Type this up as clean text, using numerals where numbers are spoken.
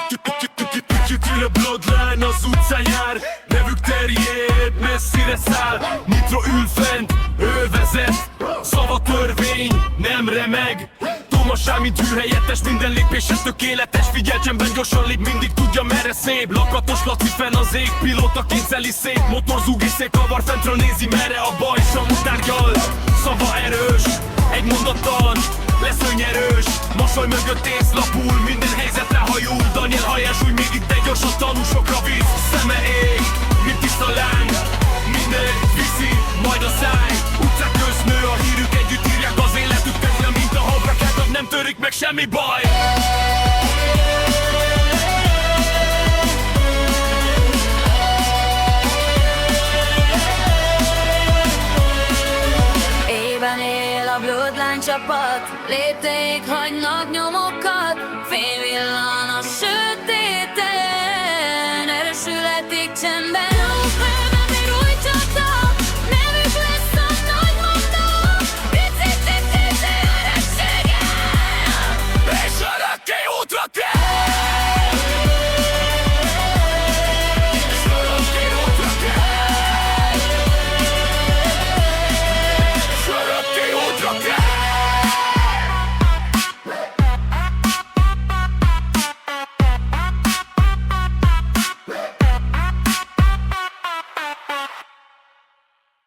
A bloodline az utcán jár, nevük terjed, messzire száll. Nitro ül fent, ő vezet, szava törvény, nem remeg. Tomasán, mint űrhelyettes, minden lépése tökéletes. Figyelj csendben, gyorsan lép, mindig tudja merre szép. Lakatos Laci fenn az ég, pilóta kézeli szép. Motor zúg és szép kavar, fentről nézi merre a baj. Samu tárgyal, szava erős, egy mondattal lesz önnyerős. Mosoly mögött észlapul, minden helyzetre hajul. Daniel hajás úgy mindig, de gyorsan tanul, sokra visz. Szeme ég, mint tiszta láng, minden viszi, majd a száj. Utcák köznő, a hírük együtt írják az életüket. Nem mint a habrakátnak, nem törik meg semmi baj. Élen él a Bloodline csapat, lépteik hagynak nyomokat. Fényvillan a sötéten, erősületig csendben.